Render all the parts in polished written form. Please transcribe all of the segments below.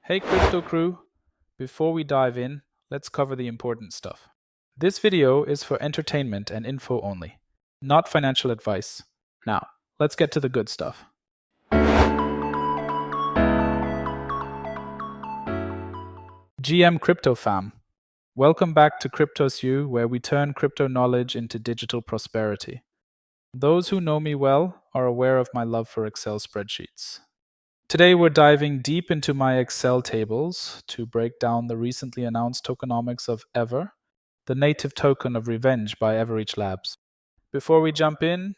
Hey crypto crew, before we dive in, let's cover the important stuff. This video is for entertainment and info only, not financial advice. Now, let's get to the good stuff. GM Crypto Fam, welcome back to CryptosYou, where we turn crypto knowledge into digital prosperity. Those who know me well are aware of my love for Excel spreadsheets. Today, we're diving deep into my Excel tables to break down the recently announced tokenomics of Ever, the native token of Revenge by Everreach Labs. Before we jump in,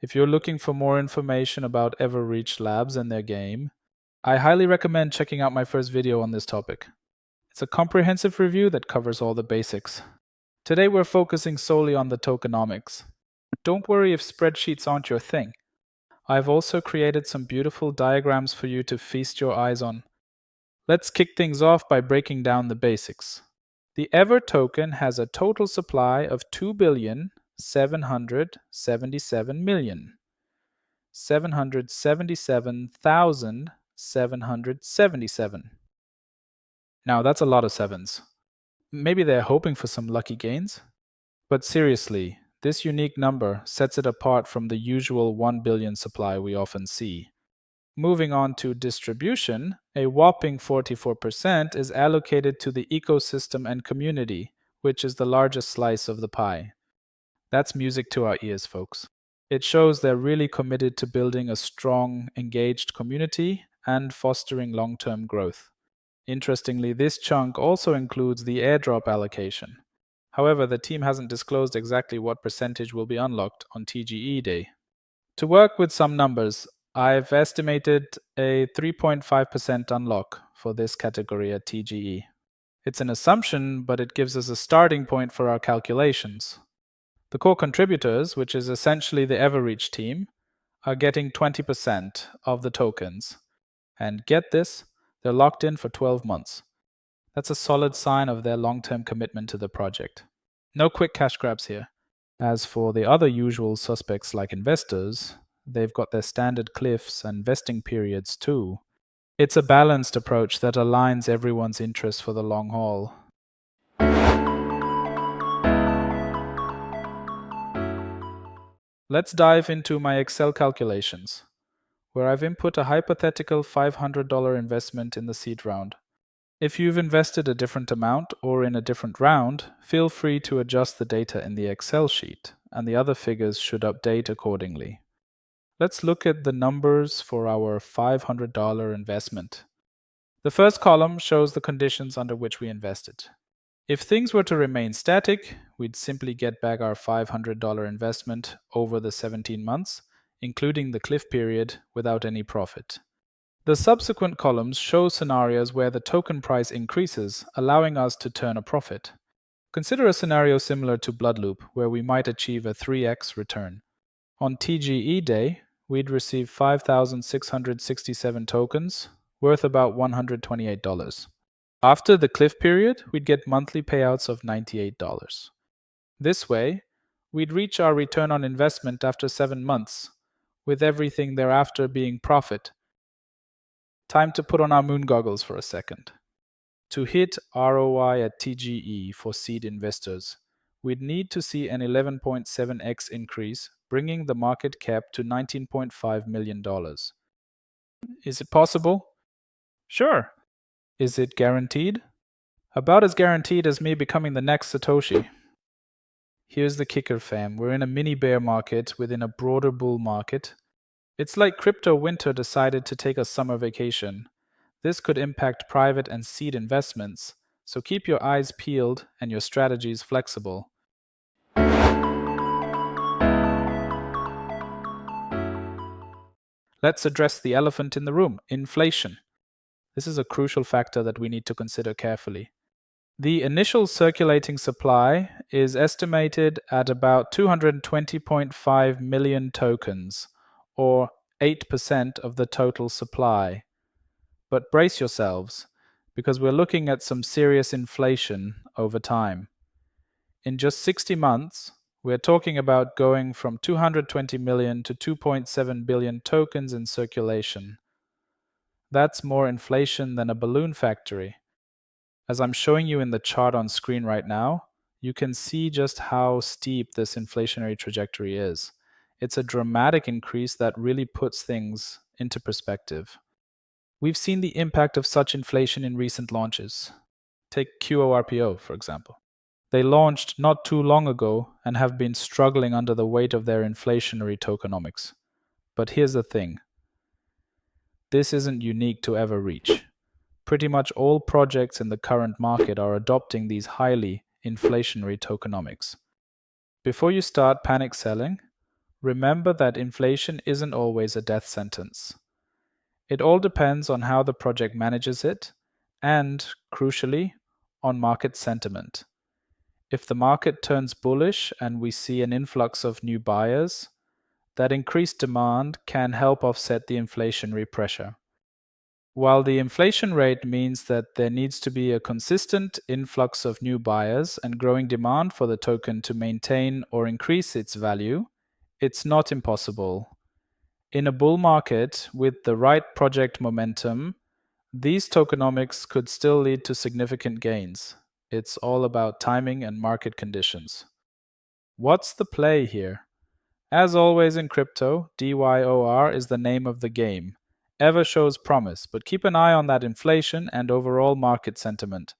if you're looking for more information about Everreach Labs and their game, I highly recommend checking out my first video on this topic. It's a comprehensive review that covers all the basics. Today, we're focusing solely on the tokenomics. Don't worry if spreadsheets aren't your thing. I've also created some beautiful diagrams for you to feast your eyes on. Let's kick things off by breaking down the basics. The Ever token has a total supply of 2,777,777,777. Now that's a lot of sevens. Maybe they're hoping for some lucky gains? But seriously, this unique number sets it apart from the usual 1 billion supply we often see. Moving on to distribution, a whopping 44% is allocated to the ecosystem and community, which is the largest slice of the pie. That's music to our ears, folks. It shows they're really committed to building a strong, engaged community and fostering long-term growth. Interestingly, this chunk also includes the airdrop allocation. However, the team hasn't disclosed exactly what percentage will be unlocked on TGE Day. To work with some numbers, I've estimated a 3.5% unlock for this category at TGE. It's an assumption, but it gives us a starting point for our calculations. The core contributors, which is essentially the Everreach team, are getting 20% of the tokens. And get this, they're locked in for 12 months. That's a solid sign of their long-term commitment to the project. No quick cash grabs here. As for the other usual suspects like investors, they've got their standard cliffs and vesting periods too. It's a balanced approach that aligns everyone's interests for the long haul. Let's dive into my Excel calculations, where I've input a hypothetical $500 investment in the seed round. If you've invested a different amount or in a different round, feel free to adjust the data in the Excel sheet, and the other figures should update accordingly. Let's look at the numbers for our $500 investment. The first column shows the conditions under which we invested. If things were to remain static, we'd simply get back our $500 investment over the 17 months, including the cliff period, without any profit. The subsequent columns show scenarios where the token price increases, allowing us to turn a profit. Consider a scenario similar to Bloodloop, where we might achieve a 3x return. On TGE Day, we'd receive 5,667 tokens, worth about $128. After the cliff period, we'd get monthly payouts of $98. This way, we'd reach our return on investment after 7 months, with everything thereafter being profit. Time to put on our moon goggles for a second. To hit ROI at TGE for seed investors, we'd need to see an 11.7x increase, bringing the market cap to $19.5 million. Is it possible? Sure. Is it guaranteed? About as guaranteed as me becoming the next Satoshi. Here's the kicker, fam. We're in a mini bear market within a broader bull market. It's like crypto winter decided to take a summer vacation. This could impact private and seed investments, so keep your eyes peeled and your strategies flexible. Let's address the elephant in the room, inflation. This is a crucial factor that we need to consider carefully. The initial circulating supply is estimated at about 220.5 million tokens, or 8% of the total supply. But brace yourselves, because we're looking at some serious inflation over time. In just 60 months, we're talking about going from 220 million to 2.7 billion tokens in circulation. That's more inflation than a balloon factory. As I'm showing you in the chart on screen right now, you can see just how steep this inflationary trajectory is. It's a dramatic increase that really puts things into perspective. We've seen the impact of such inflation in recent launches. Take QORPO, for example. They launched not too long ago and have been struggling under the weight of their inflationary tokenomics. But here's the thing, this isn't unique to Everreach. Pretty much all projects in the current market are adopting these highly inflationary tokenomics. Before you start panic selling, remember that inflation isn't always a death sentence. It all depends on how the project manages it and, crucially, on market sentiment. If the market turns bullish and we see an influx of new buyers, that increased demand can help offset the inflationary pressure. While the inflation rate means that there needs to be a consistent influx of new buyers and growing demand for the token to maintain or increase its value, it's not impossible. In a bull market with the right project momentum, these tokenomics could still lead to significant gains. It's all about timing and market conditions. What's the play here? As always in crypto, DYOR is the name of the game. Ever shows promise, but keep an eye on that inflation and overall market sentiment.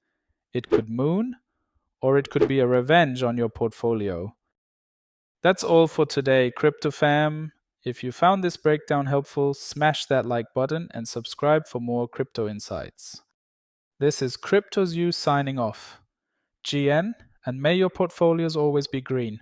It could moon, or it could be a revenge on your portfolio. That's all for today, Crypto Fam. If you found this breakdown helpful, smash that like button and subscribe for more crypto insights. This is CryptosYou signing off. GN, and may your portfolios always be green.